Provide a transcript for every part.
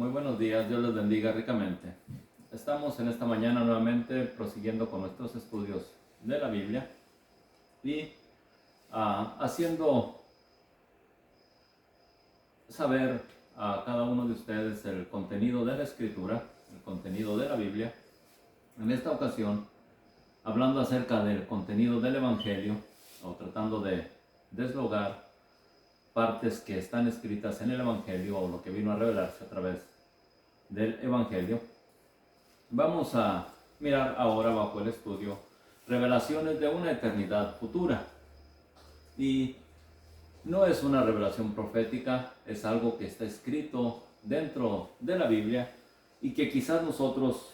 Muy buenos días, Dios les bendiga ricamente. Estamos en esta mañana nuevamente prosiguiendo con nuestros estudios de la Biblia y haciendo saber a cada uno de ustedes el contenido de la Escritura, el contenido de la Biblia. En esta ocasión, hablando acerca del contenido del Evangelio, o tratando de deslogar partes que están escritas en el Evangelio o lo que vino a revelarse a través del Evangelio, vamos a mirar ahora bajo el estudio revelaciones de una eternidad futura. Y no es una revelación profética, es algo que está escrito dentro de la Biblia y que quizás nosotros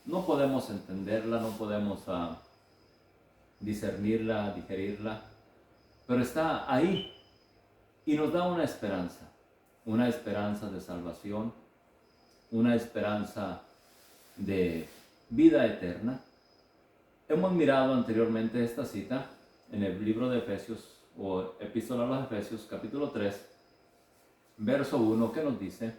no podemos entenderla, no podemos discernirla, digerirla, pero está ahí y nos da una esperanza de salvación, una esperanza de vida eterna. Hemos mirado anteriormente esta cita en el libro de Efesios o Epístola a los Efesios, capítulo 3, verso 1, que nos dice: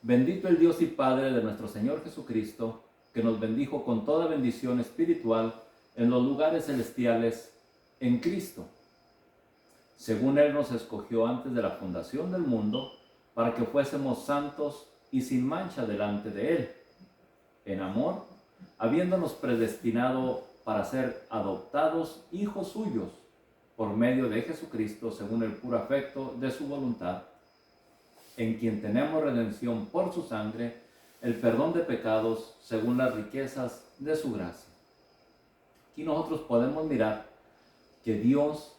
bendito el Dios y Padre de nuestro Señor Jesucristo, que nos bendijo con toda bendición espiritual en los lugares celestiales en Cristo, según Él nos escogió antes de la fundación del mundo, para que fuésemos santos y sin mancha delante de Él, en amor, habiéndonos predestinado para ser adoptados hijos suyos, por medio de Jesucristo, según el puro afecto de su voluntad, en quien tenemos redención por su sangre, el perdón de pecados, según las riquezas de su gracia. Aquí nosotros podemos mirar que Dios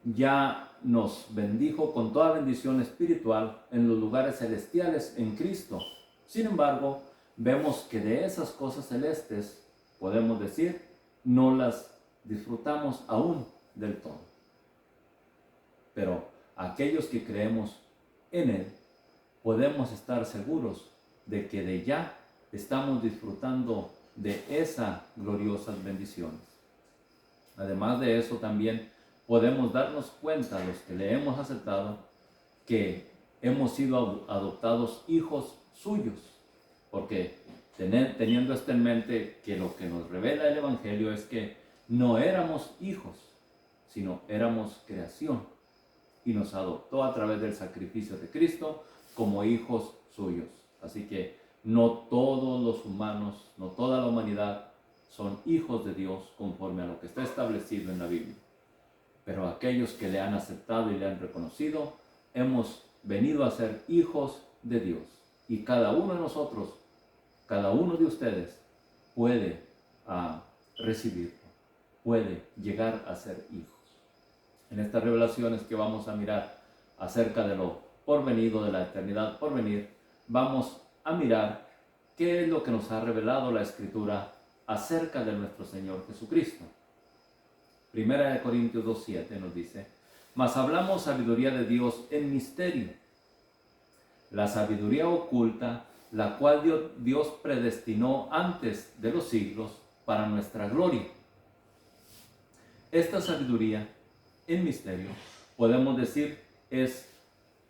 ya nos bendijo con toda bendición espiritual en los lugares celestiales en Cristo. Sin embargo, vemos que de esas cosas celestes, podemos decir, no las disfrutamos aún del todo. Pero aquellos que creemos en Él, podemos estar seguros de que de ya estamos disfrutando de esas gloriosas bendiciones. Además de eso, también podemos darnos cuenta, los que le hemos aceptado, que hemos sido adoptados hijos suyos, porque teniendo esto en mente, que lo que nos revela el Evangelio es que no éramos hijos, sino éramos creación, y nos adoptó a través del sacrificio de Cristo como hijos suyos. Así que no todos los humanos, no toda la humanidad son hijos de Dios conforme a lo que está establecido en la Biblia. Pero aquellos que le han aceptado y le han reconocido, hemos venido a ser hijos de Dios. Y cada uno de nosotros, cada uno de ustedes puede recibirlo, puede llegar a ser hijos. En estas revelaciones que vamos a mirar acerca de lo porvenido, de la eternidad por venir, vamos a mirar qué es lo que nos ha revelado la Escritura acerca de nuestro Señor Jesucristo. Primera de Corintios 2:7 nos dice: mas hablamos sabiduría de Dios en misterio, la sabiduría oculta, la cual Dios predestinó antes de los siglos para nuestra gloria. Esta sabiduría en misterio, podemos decir, es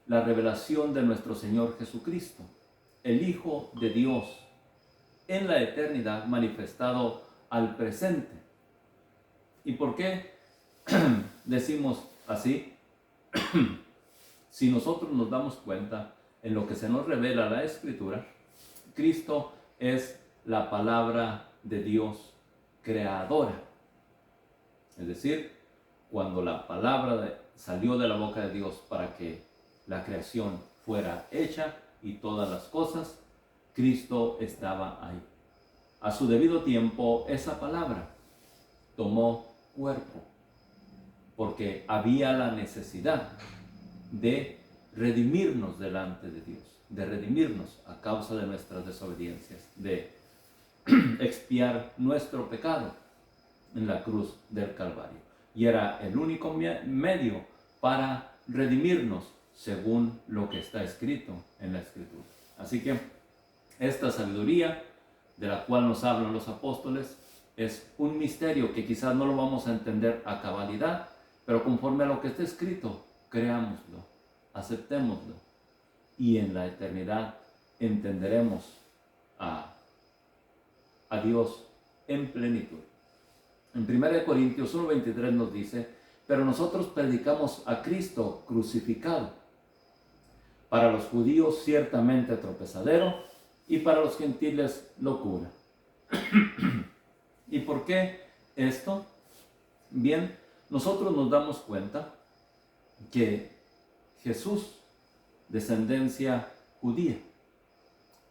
la revelación de nuestro Señor Jesucristo, el Hijo de Dios, en la eternidad manifestado al presente. ¿Y por qué decimos así? Si nosotros nos damos cuenta en lo que se nos revela la Escritura, Cristo es la palabra de Dios creadora. Es decir, cuando la palabra salió de la boca de Dios para que la creación fuera hecha y todas las cosas, Cristo estaba ahí. A su debido tiempo, esa palabra tomó cuerpo, porque había la necesidad de redimirnos delante de Dios, de redimirnos a causa de nuestras desobediencias, de expiar nuestro pecado en la cruz del Calvario. Y era el único medio para redimirnos según lo que está escrito en la Escritura. Así que esta sabiduría de la cual nos hablan los apóstoles es un misterio que quizás no lo vamos a entender a cabalidad, pero conforme a lo que está escrito, creámoslo, aceptémoslo, y en la eternidad entenderemos a Dios en plenitud. En 1 Corintios 1:23 nos dice: pero nosotros predicamos a Cristo crucificado, para los judíos ciertamente tropezadero y para los gentiles locura. ¿Y por qué esto? Bien, nosotros nos damos cuenta que Jesús, descendencia judía,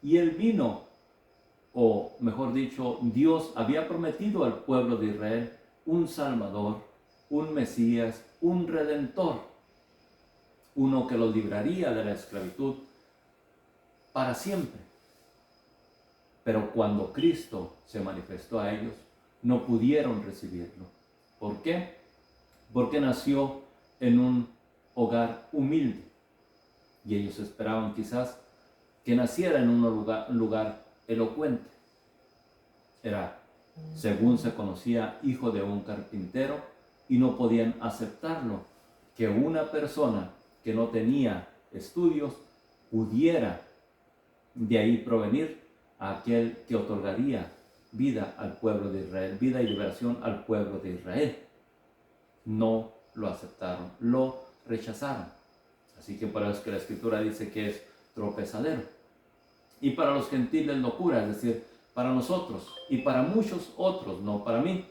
y él vino, o mejor dicho, Dios había prometido al pueblo de Israel un Salvador, un Mesías, un Redentor, uno que los libraría de la esclavitud para siempre. Pero cuando Cristo se manifestó a ellos, no pudieron recibirlo. ¿Por qué? Porque nació en un hogar humilde, y ellos esperaban quizás que naciera en un lugar elocuente. Era, según se conocía, hijo de un carpintero, y no podían aceptarlo, que una persona que no tenía estudios pudiera de ahí provenir a aquel que otorgaría vida al pueblo de Israel, vida y liberación al pueblo de Israel. No lo aceptaron, lo rechazaron. Así que por eso es que la Escritura dice que es tropezadero. Y para los gentiles locura, es decir, para nosotros y para muchos otros, no para mí,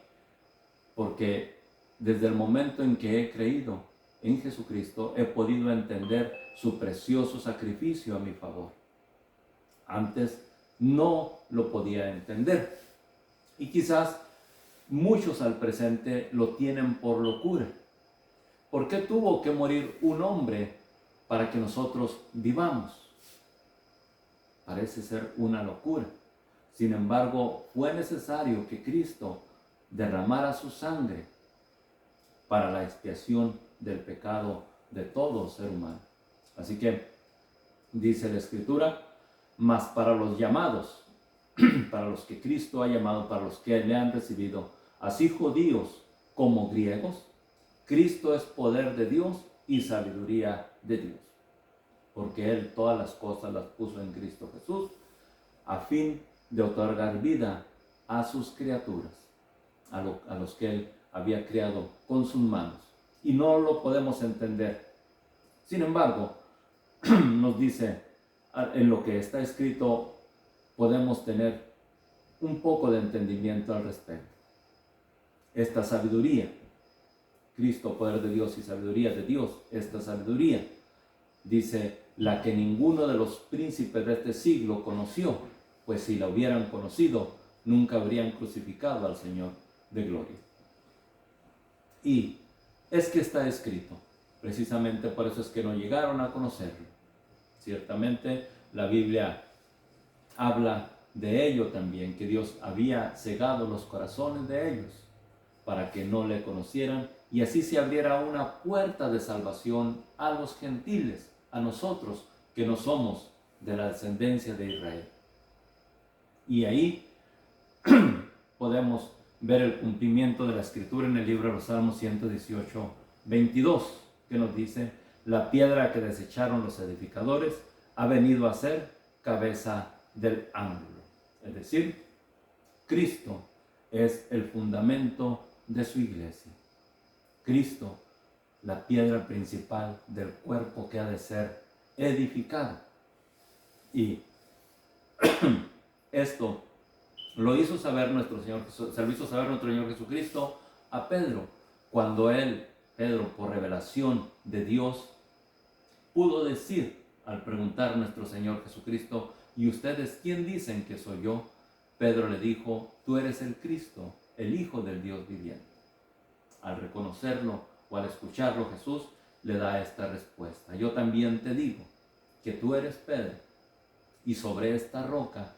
porque desde el momento en que he creído en Jesucristo, he podido entender su precioso sacrificio a mi favor. Antes no lo podía entender. Y quizás muchos al presente lo tienen por locura. ¿Por qué tuvo que morir un hombre para que nosotros vivamos? Parece ser una locura. Sin embargo, fue necesario que Cristo derramara su sangre para la expiación del pecado de todo ser humano. Así que, dice la Escritura, mas para los llamados, para los que Cristo ha llamado, para los que le han recibido, así judíos como griegos, Cristo es poder de Dios y sabiduría de Dios. Porque Él todas las cosas las puso en Cristo Jesús, a fin de otorgar vida a sus criaturas, a los que Él había creado con sus manos. Y no lo podemos entender. Sin embargo, nos dice, en lo que está escrito, podemos tener un poco de entendimiento al respecto. Esta sabiduría, Cristo, poder de Dios y sabiduría de Dios, esta sabiduría, dice, la que ninguno de los príncipes de este siglo conoció, pues si la hubieran conocido, nunca habrían crucificado al Señor de gloria. Y es que está escrito, precisamente por eso es que no llegaron a conocerlo. Ciertamente la Biblia habla de ello también, que Dios había cegado los corazones de ellos para que no le conocieran, y así se abriera una puerta de salvación a los gentiles, a nosotros que no somos de la descendencia de Israel. Y ahí podemos ver el cumplimiento de la Escritura en el libro de los Salmos 118, 22, que nos dice: la piedra que desecharon los edificadores ha venido a ser cabeza del ángulo. Es decir, Cristo es el fundamento de su iglesia. Cristo, la piedra principal del cuerpo que ha de ser edificado. Y esto lo hizo saber nuestro Señor, se lo hizo saber nuestro Señor Jesucristo a Pedro, cuando Pedro, por revelación de Dios, pudo decir, al preguntar a nuestro Señor Jesucristo: ¿y ustedes quién dicen que soy yo? Pedro le dijo: tú eres el Cristo, el Hijo del Dios viviente. Al reconocerlo o al escucharlo, Jesús le da esta respuesta: yo también te digo que tú eres Pedro, y sobre esta roca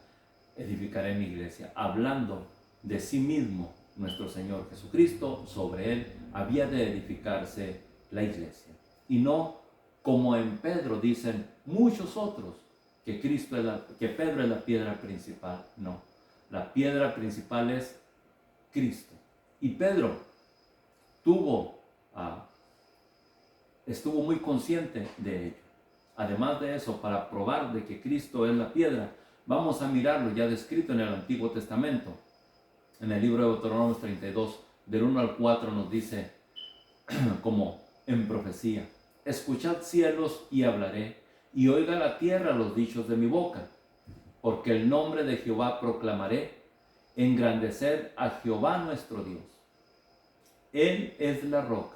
edificaré mi iglesia. Hablando de sí mismo, nuestro Señor Jesucristo, sobre él había de edificarse la iglesia. Y no como en Pedro dicen muchos otros, que Pedro es la piedra principal. No, la piedra principal es Cristo. Y Pedro estuvo muy consciente de ello. además de eso, para probar de que Cristo es la piedra, vamos a mirarlo ya descrito en el Antiguo Testamento. En el libro de Deuteronomio 32, del 1 al 4 nos dice, como en profecía: escuchad cielos y hablaré, y oiga la tierra los dichos de mi boca, porque el nombre de Jehová proclamaré, engrandeced a Jehová nuestro Dios. Él es la roca,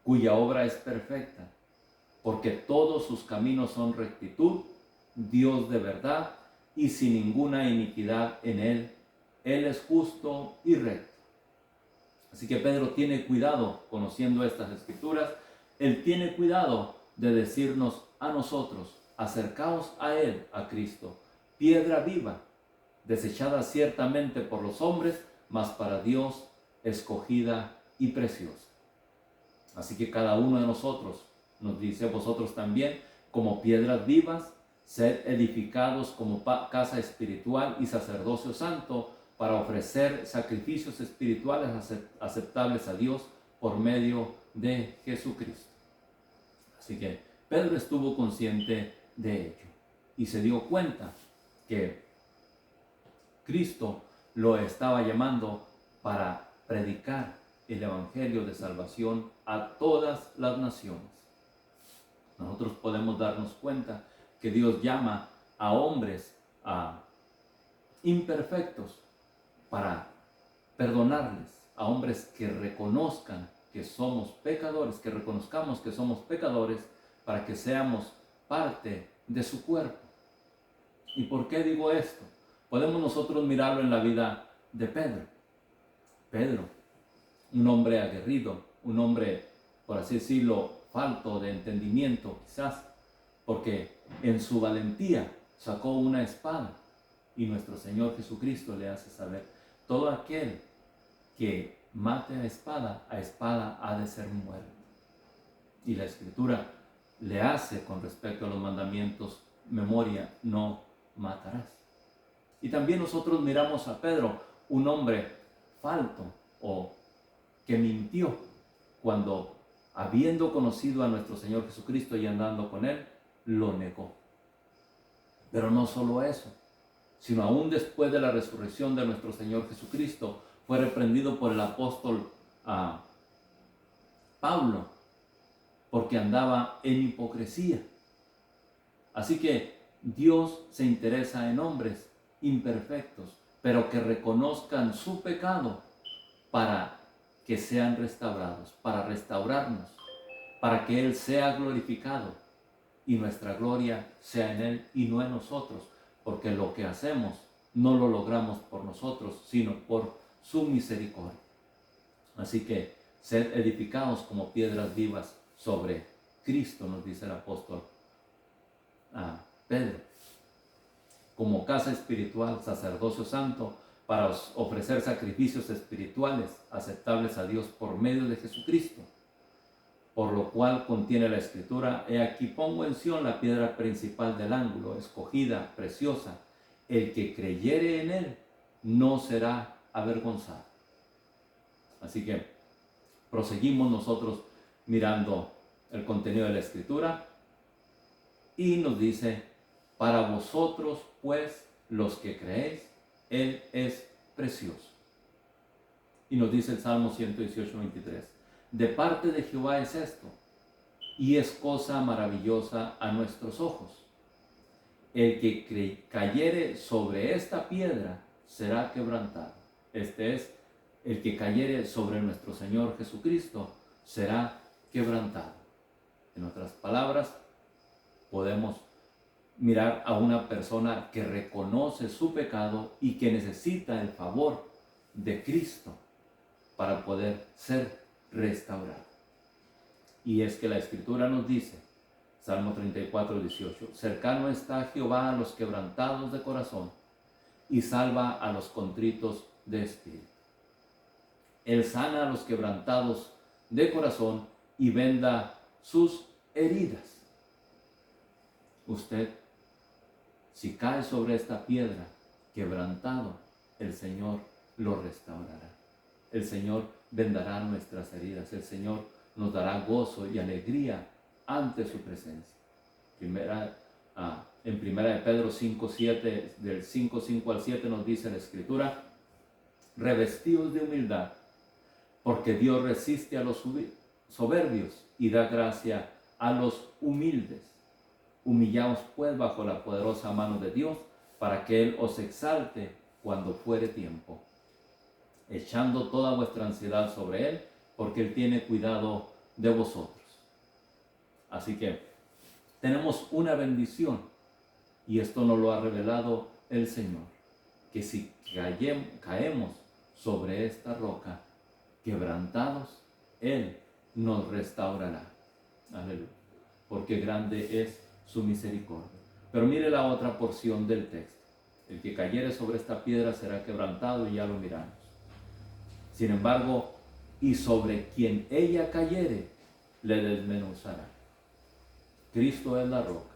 cuya obra es perfecta, porque todos sus caminos son rectitud, Dios de verdad, y sin ninguna iniquidad en él. Él es justo y recto. Así que Pedro tiene cuidado, conociendo estas escrituras, él tiene cuidado de decirnos a nosotros: acercaos a él, a Cristo, piedra viva, desechada ciertamente por los hombres, mas para Dios escogida y preciosa. Así que cada uno de nosotros, nos dice, vosotros también, como piedras vivas, sed edificados como casa espiritual y sacerdocio santo, para ofrecer sacrificios espirituales aceptables a Dios por medio de Jesucristo. Así que Pedro estuvo consciente de ello y se dio cuenta que Cristo lo estaba llamando para predicar el evangelio de salvación a todas las naciones. Nosotros podemos darnos cuenta que Dios llama a hombres imperfectos para perdonarles, a hombres que reconozcan que somos pecadores, que reconozcamos que somos pecadores, para que seamos parte de su cuerpo. ¿Y por qué digo esto? Podemos nosotros mirarlo en la vida de Pedro. Pedro, un hombre aguerrido, un hombre, por así decirlo, falto de entendimiento quizás, porque en su valentía sacó una espada, y nuestro Señor Jesucristo le hace saber: todo aquel que mate a espada ha de ser muerto. Y la Escritura le hace, con respecto a los mandamientos, memoria: no matarás. Y también nosotros miramos a Pedro, un hombre falto o que mintió, cuando, habiendo conocido a nuestro Señor Jesucristo y andando con él, lo negó. Pero no solo eso, sino aún después de la resurrección de nuestro Señor Jesucristo, fue reprendido por el apóstol Pablo, porque andaba en hipocresía. Así que Dios se interesa en hombres imperfectos, pero que reconozcan su pecado para que sean restaurados, para restaurarnos, para que Él sea glorificado y nuestra gloria sea en Él y no en nosotros, porque lo que hacemos no lo logramos por nosotros, sino por su misericordia. Así que sed edificados como piedras vivas sobre Cristo, nos dice el apóstol Pedro, como casa espiritual, sacerdocio santo, para ofrecer sacrificios espirituales aceptables a Dios por medio de Jesucristo. Por lo cual contiene la Escritura: he aquí pongo en Sión la piedra principal del ángulo, escogida, preciosa. El que creyere en él no será avergonzado. Así que proseguimos nosotros mirando el contenido de la Escritura y nos dice: para vosotros pues los que creéis, él es precioso. Y nos dice el Salmo 118, 23: de parte de Jehová es esto, y es cosa maravillosa a nuestros ojos. El que cayere sobre esta piedra será quebrantado. Este es, el que cayere sobre nuestro Señor Jesucristo será quebrantado. En otras palabras, podemos mirar a una persona que reconoce su pecado y que necesita el favor de Cristo para poder ser restaurado. Y es que la Escritura nos dice, Salmo 34, 18: cercano está Jehová a los quebrantados de corazón y salva a los contritos de espíritu. Él sana a los quebrantados de corazón y venda sus heridas. Usted, si cae sobre esta piedra quebrantado, el Señor lo restaurará. El Señor vendará nuestras heridas. El Señor nos dará gozo y alegría ante su presencia. En primera de Pedro 5:7, del 5:5 al 7 nos dice la Escritura: revestidos de humildad, porque Dios resiste a los soberbios y da gracia a los humildes. Humillaos pues bajo la poderosa mano de Dios, para que Él os exalte cuando fuere tiempo, echando toda vuestra ansiedad sobre Él, porque Él tiene cuidado de vosotros. Así que tenemos una bendición, y esto nos lo ha revelado el Señor, que si caemos sobre esta roca, quebrantados, Él nos restaurará. Aleluya. Porque grande es su misericordia. Pero mire la otra porción del texto: el que cayere sobre esta piedra será quebrantado, y ya lo miramos. Sin embargo, y sobre quien ella cayere, le desmenuzará. Cristo es la roca,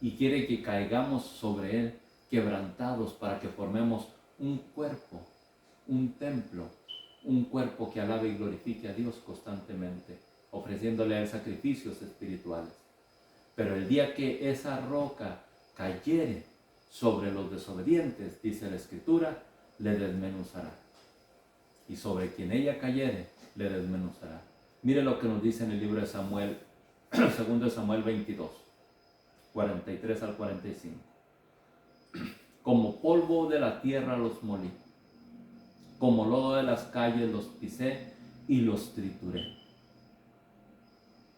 y quiere que caigamos sobre Él quebrantados, para que formemos un cuerpo, un templo, un cuerpo que alabe y glorifique a Dios constantemente, ofreciéndole a Él sacrificios espirituales. Pero el día que esa roca cayere sobre los desobedientes, dice la Escritura, le desmenuzará. Y sobre quien ella cayere, le desmenuzará. Mire lo que nos dice en el libro de Samuel, 2 Samuel 22, 43 al 45. Como polvo de la tierra los molí, como lodo de las calles los pisé y los trituré.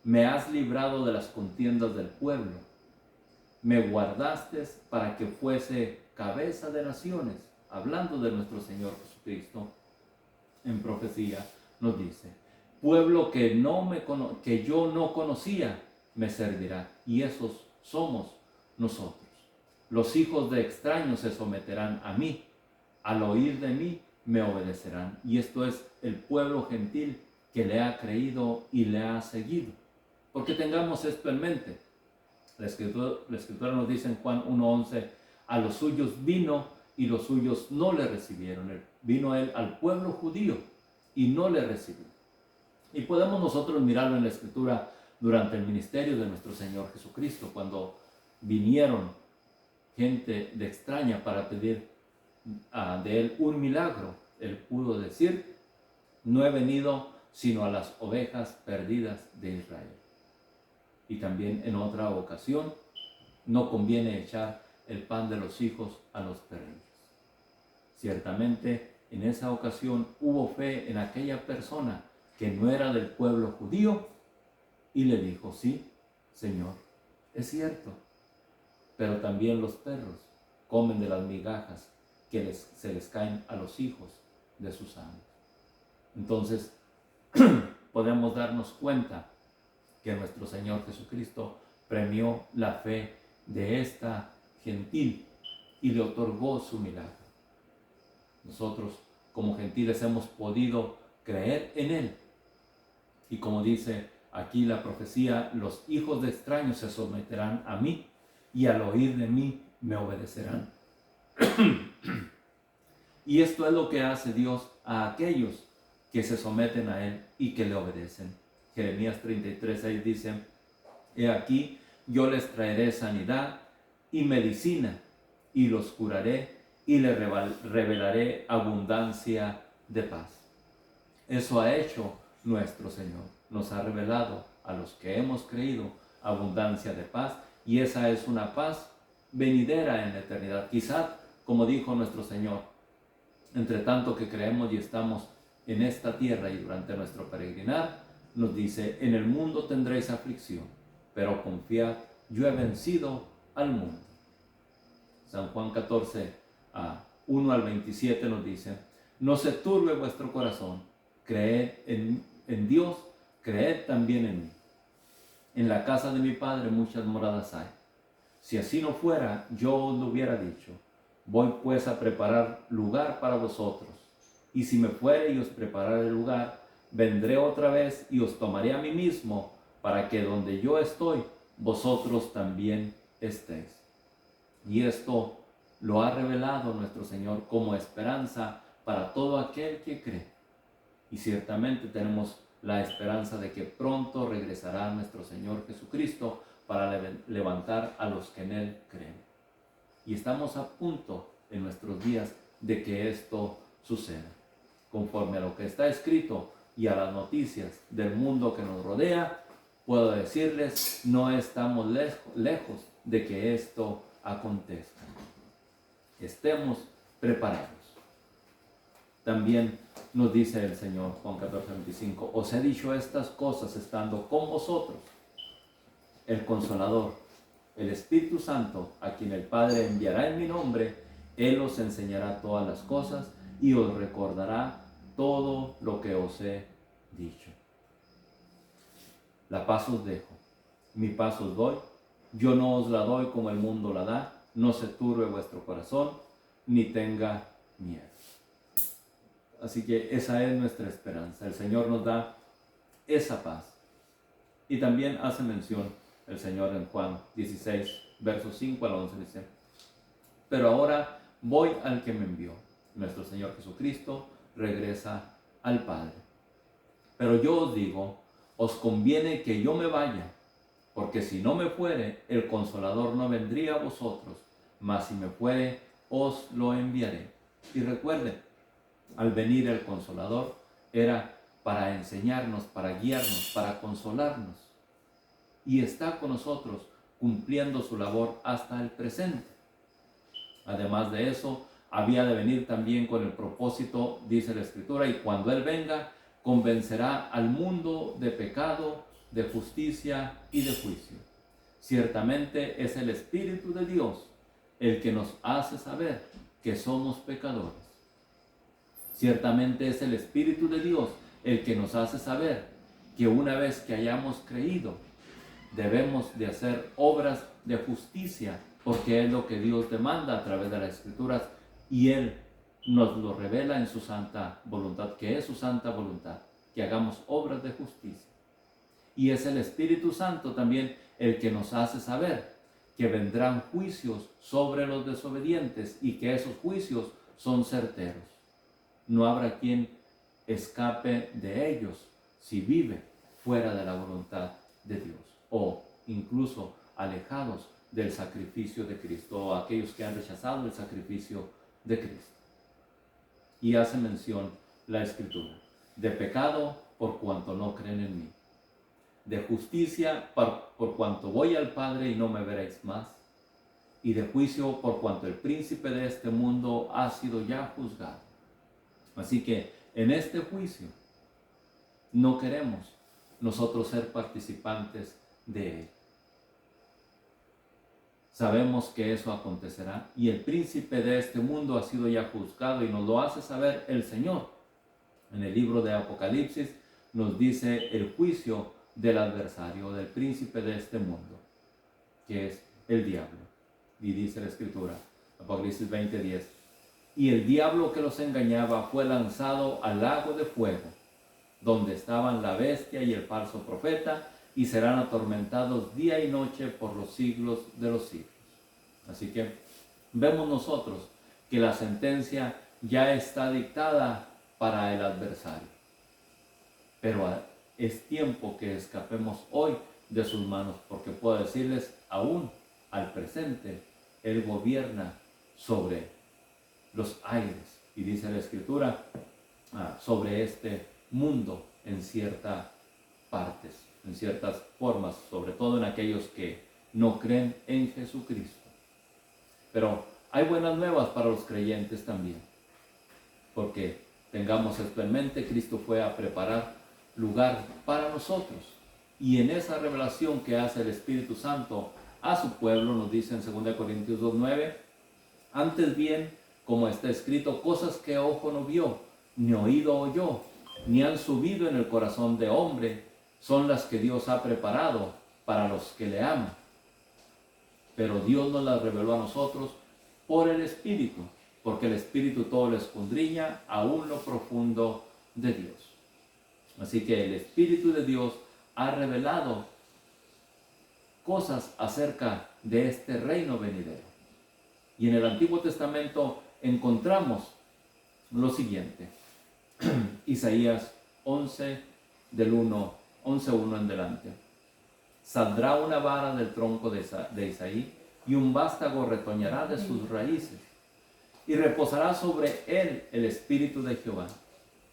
Me has librado de las contiendas del pueblo, me guardaste para que fuese cabeza de naciones. Hablando de nuestro Señor Jesucristo, en profecía nos dice: pueblo que yo no conocía me servirá. Y esos somos nosotros. Los hijos de extraños se someterán a mí, al oír de mí me obedecerán. Y esto es el pueblo gentil que le ha creído y le ha seguido. Porque tengamos esto en mente. La Escritura nos dice en Juan 1:11: a los suyos vino y los suyos no le recibieron. Vino Él al pueblo judío y no le recibió. Y podemos nosotros mirarlo en la Escritura durante el ministerio de nuestro Señor Jesucristo, cuando vinieron gente de extraña para pedir de Él un milagro. Él pudo decir: no he venido sino a las ovejas perdidas de Israel. Y también en otra ocasión: no conviene echar el pan de los hijos a los perrillos. Ciertamente, en esa ocasión hubo fe en aquella persona que no era del pueblo judío, y le dijo: sí, Señor, es cierto, pero también los perros comen de las migajas que se les caen a los hijos de sus amos. Entonces, podemos darnos cuenta que nuestro Señor Jesucristo premió la fe de esta gentil y le otorgó su milagro. Nosotros, como gentiles, hemos podido creer en Él. Y como dice aquí la profecía: los hijos de extraños se someterán a mí, y al oír de mí me obedecerán. Y esto es lo que hace Dios a aquellos que se someten a Él y que le obedecen. Jeremías 33:6 dice: he aquí, yo les traeré sanidad y medicina, y los curaré, y les revelaré abundancia de paz. Eso ha hecho nuestro Señor. Nos ha revelado a los que hemos creído abundancia de paz, y esa es una paz venidera en la eternidad. Quizás, como dijo nuestro Señor, entre tanto que creemos y estamos en esta tierra y durante nuestro peregrinar, nos dice: en el mundo tendréis aflicción, pero confiad, yo he vencido al mundo. San Juan 14, 1 al 27 nos dice: no se turbe vuestro corazón, creed en Dios, creed también en mí. En la casa de mi Padre muchas moradas hay. Si así no fuera, yo os lo hubiera dicho. Voy pues a preparar lugar para vosotros. Y si me fuere y os prepararé el lugar, vendré otra vez y os tomaré a mí mismo, para que donde yo estoy, vosotros también estéis. Y esto lo ha revelado nuestro Señor como esperanza para todo aquel que cree. Y ciertamente tenemos la esperanza de que pronto regresará nuestro Señor Jesucristo para levantar a los que en Él creen. Y estamos a punto en nuestros días de que esto suceda. Conforme a lo que está escrito y a las noticias del mundo que nos rodea, puedo decirles, no estamos lejos de que esto acontezca. Estemos preparados. También nos dice el Señor, Juan 14:25, os he dicho estas cosas estando con vosotros. El Consolador, el Espíritu Santo, a quien el Padre enviará en mi nombre, Él os enseñará todas las cosas y os recordará todo lo que os he dicho. La paz os dejo, mi paz os doy. Yo no os la doy como el mundo la da. No se turbe vuestro corazón, ni tenga miedo. Así que esa es nuestra esperanza. El Señor nos da esa paz. Y también hace mención el Señor en Juan 16, versos 5 al 11, dice, pero ahora voy al que me envió. Nuestro Señor Jesucristo regresa al Padre. Pero yo os digo, os conviene que yo me vaya, porque si no me fuere, el Consolador no vendría a vosotros, mas si me fuere, os lo enviaré. Y recuerden, al venir el Consolador era para enseñarnos, para guiarnos, para consolarnos. Y está con nosotros cumpliendo su labor hasta el presente. Además de eso, había de venir también con el propósito, dice la Escritura, y cuando Él venga, convencerá al mundo de pecado, de justicia y de juicio. Ciertamente es el Espíritu de Dios el que nos hace saber que somos pecadores. Ciertamente es el Espíritu de Dios el que nos hace saber que una vez que hayamos creído, debemos de hacer obras de justicia, porque es lo que Dios demanda a través de las Escrituras y Él nos lo revela en su santa voluntad, que es su santa voluntad, que hagamos obras de justicia. Y es el Espíritu Santo también el que nos hace saber que vendrán juicios sobre los desobedientes y que esos juicios son certeros. No habrá quien escape de ellos si vive fuera de la voluntad de Dios o incluso alejados del sacrificio de Cristo o aquellos que han rechazado el sacrificio de Cristo. Y hace mención la Escritura de pecado por cuanto no creen en mí, de justicia por cuanto voy al Padre y no me veréis más, y de juicio por cuanto el príncipe de este mundo ha sido ya juzgado. Así que en este juicio no queremos nosotros ser participantes de él. Sabemos que eso acontecerá y el príncipe de este mundo ha sido ya juzgado y nos lo hace saber el Señor. En el libro de Apocalipsis nos dice el juicio del adversario, del príncipe de este mundo, que es el diablo. Y dice la Escritura, Apocalipsis 20:10, y el diablo que los engañaba fue lanzado al lago de fuego, donde estaban la bestia y el falso profeta, y serán atormentados día y noche por los siglos de los siglos. Así que vemos nosotros que la sentencia ya está dictada para el adversario. Pero es tiempo que escapemos hoy de sus manos, porque puedo decirles, aún al presente, Él gobierna sobre los aires, y dice la Escritura, sobre este mundo en ciertas partes, en ciertas formas, sobre todo en aquellos que no creen en Jesucristo. Pero hay buenas nuevas para los creyentes también, porque tengamos esto en mente, Cristo fue a preparar lugar para nosotros, y en esa revelación que hace el Espíritu Santo a su pueblo, nos dice en 2 Corintios 2:9, antes bien, como está escrito, cosas que ojo no vio, ni oído oyó, ni han subido en el corazón de hombre, son las que Dios ha preparado para los que le aman. Pero Dios nos las reveló a nosotros por el Espíritu, porque el Espíritu todo lo escudriña aún lo profundo de Dios. Así que el Espíritu de Dios ha revelado cosas acerca de este reino venidero. Y en el Antiguo Testamento encontramos lo siguiente. Isaías 11, del 11:1 en delante. Saldrá una vara del tronco de Isaí, y un vástago retoñará de sus raíces. Y reposará sobre él el espíritu de Jehová,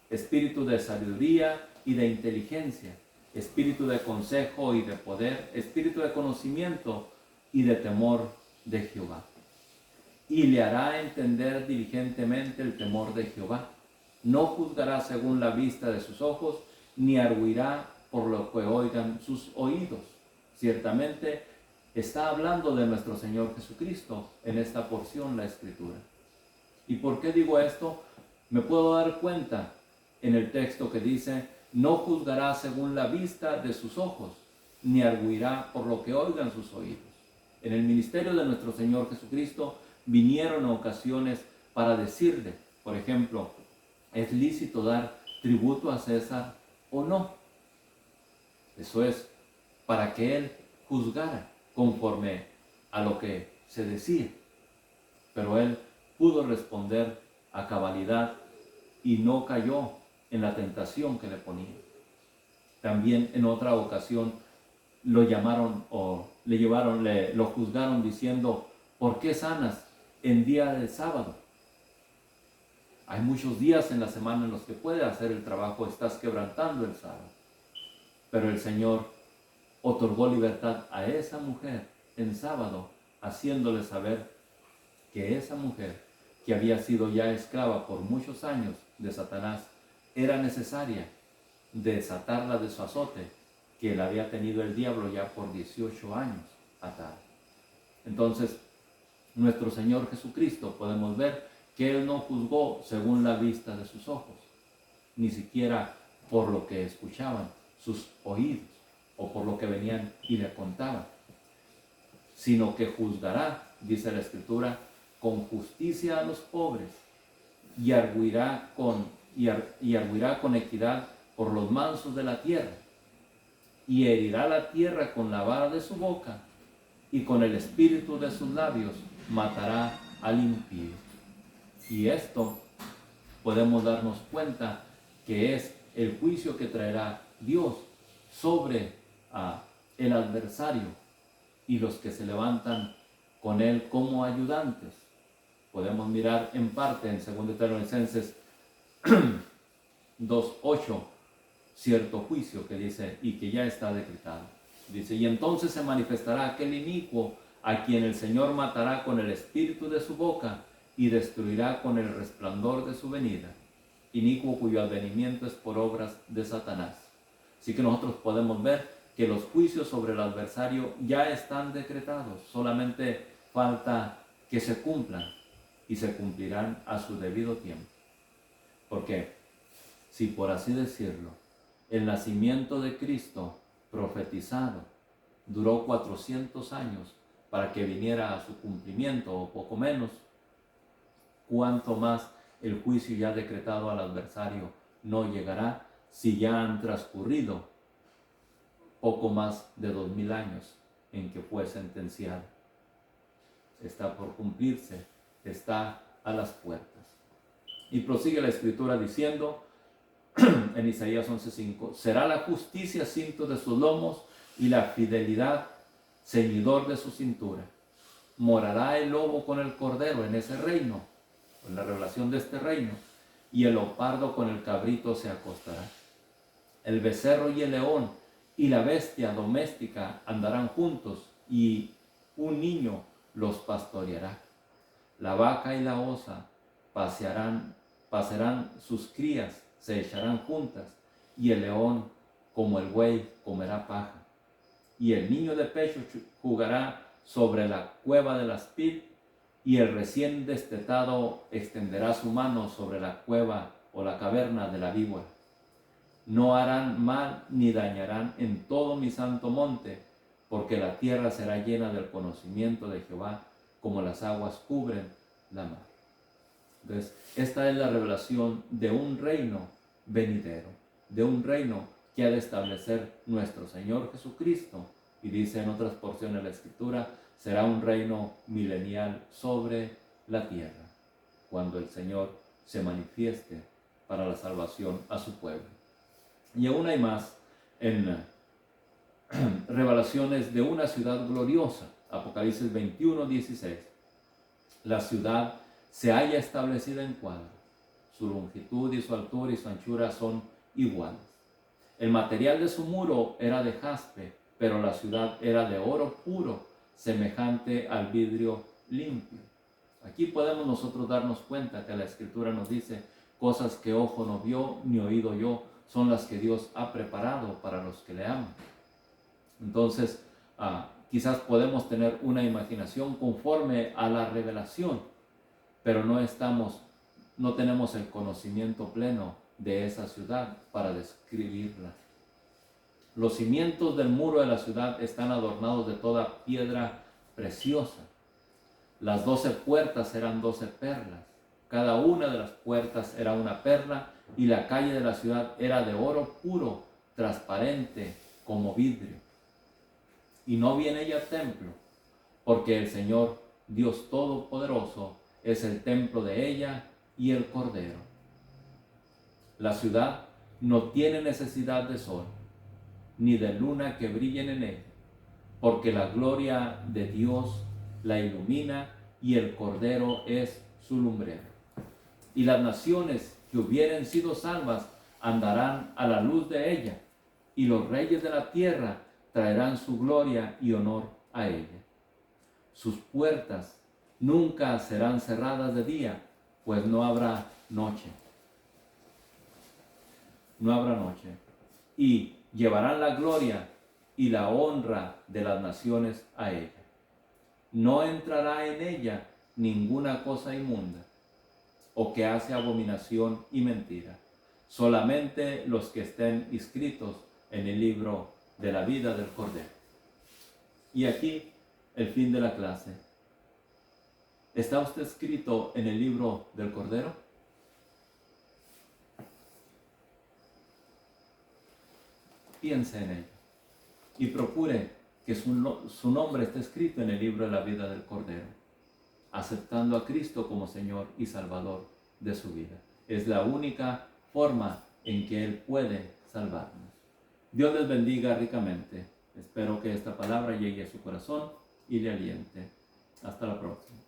espíritu de sabiduría y de inteligencia, espíritu de consejo y de poder, espíritu de conocimiento y de temor de Jehová. Y le hará entender diligentemente el temor de Jehová. No juzgará según la vista de sus ojos, ni arguirá por lo que oigan sus oídos. Ciertamente está hablando de nuestro Señor Jesucristo en esta porción la Escritura. ¿Y por qué digo esto? Me puedo dar cuenta en el texto que dice, no juzgará según la vista de sus ojos, ni arguirá por lo que oigan sus oídos. En el ministerio de nuestro Señor Jesucristo vinieron ocasiones para decirle, por ejemplo, ¿es lícito dar tributo a César o no? Eso es para que él juzgara conforme a lo que se decía. Pero él pudo responder a cabalidad y no cayó en la tentación que le ponía. También en otra ocasión lo llamaron o lo juzgaron diciendo, ¿por qué sanas en día del sábado? Hay muchos días en la semana en los que puedes hacer el trabajo, estás quebrantando el sábado. Pero el Señor otorgó libertad a esa mujer en sábado, haciéndole saber que esa mujer, que había sido ya esclava por muchos años de Satanás, era necesaria desatarla de su azote que la había tenido el diablo ya por 18 años atada. Entonces, nuestro Señor Jesucristo, podemos ver que Él no juzgó según la vista de sus ojos, ni siquiera por lo que escuchaban sus oídos o por lo que venían y le contaban, sino que juzgará, dice la Escritura, con justicia a los pobres y arguirá con equidad por los mansos de la tierra, y herirá la tierra con la vara de su boca, y con el espíritu de sus labios matará al impío. Y esto podemos darnos cuenta que es el juicio que traerá Dios sobre el adversario y los que se levantan con él como ayudantes. Podemos mirar en parte en 2 Tesalonicenses 2:8 cierto juicio que dice, y que ya está decretado. Dice, y entonces se manifestará aquel inicuo a quien el Señor matará con el espíritu de su boca y destruirá con el resplandor de su venida. Inicuo cuyo advenimiento es por obras de Satanás. Así que nosotros podemos ver que los juicios sobre el adversario ya están decretados. Solamente falta que se cumplan y se cumplirán a su debido tiempo. Porque si por así decirlo, el nacimiento de Cristo profetizado duró 400 años para que viniera a su cumplimiento o poco menos, cuánto más el juicio ya decretado al adversario no llegará si ya han transcurrido poco más de 2000 años en que fue sentenciado. Está por cumplirse, está a las puertas. Y prosigue la Escritura diciendo en Isaías 11:5, será la justicia cinto de sus lomos y la fidelidad ceñidor de su cintura. Morará el lobo con el cordero en ese reino, en la revelación de este reino, y el leopardo con el cabrito se acostará. El becerro y el león y la bestia doméstica andarán juntos, y un niño los pastoreará. La vaca y la osa pasarán sus crías, se echarán juntas, y el león como el buey comerá paja. Y el niño de pecho jugará sobre la cueva del aspid, y el recién destetado extenderá su mano sobre la cueva o la caverna de la víbora. No harán mal ni dañarán en todo mi santo monte, porque la tierra será llena del conocimiento de Jehová, como las aguas cubren la mar. Entonces, esta es la revelación de un reino venidero, de un reino que ha de establecer nuestro Señor Jesucristo. Y dice en otras porciones de la Escritura, será un reino milenial sobre la tierra, cuando el Señor se manifieste para la salvación a su pueblo. Y aún hay más en revelaciones de una ciudad gloriosa. Apocalipsis 21:16. La ciudad se halla establecida en cuadro. Su longitud y su altura y su anchura son iguales. El material de su muro era de jaspe, pero la ciudad era de oro puro, semejante al vidrio limpio. Aquí podemos nosotros darnos cuenta que la Escritura nos dice cosas que ojo no vio ni oído yo, son las que Dios ha preparado para los que le aman. Entonces, quizás podemos tener una imaginación conforme a la revelación, pero no tenemos el conocimiento pleno de esa ciudad para describirla. Los cimientos del muro de la ciudad están adornados de toda piedra preciosa. Las 12 puertas eran 12 perlas. Cada una de las puertas era una perla y la calle de la ciudad era de oro puro, transparente como vidrio. Y no vi en ella templo, porque el Señor, Dios Todopoderoso, es el templo de ella y el Cordero. La ciudad no tiene necesidad de sol, ni de luna que brillen en ella, porque la gloria de Dios la ilumina y el Cordero es su lumbrero. Y las naciones que hubieren sido salvas andarán a la luz de ella, y los reyes de la tierra traerán su gloria y honor a ella. Sus puertas nunca serán cerradas de día, pues no habrá noche. No habrá noche. Y llevarán la gloria y la honra de las naciones a ella. No entrará en ella ninguna cosa inmunda, o que hace abominación y mentira, solamente los que estén inscritos en el libro de la vida del Cordero. Y aquí el fin de la clase. ¿Está usted escrito en el libro del Cordero? Piense en ello y procure que su nombre esté escrito en el libro de la vida del Cordero, aceptando a Cristo como Señor y Salvador de su vida. Es la única forma en que Él puede salvarnos. Dios les bendiga ricamente. Espero que esta palabra llegue a su corazón y le aliente. Hasta la próxima.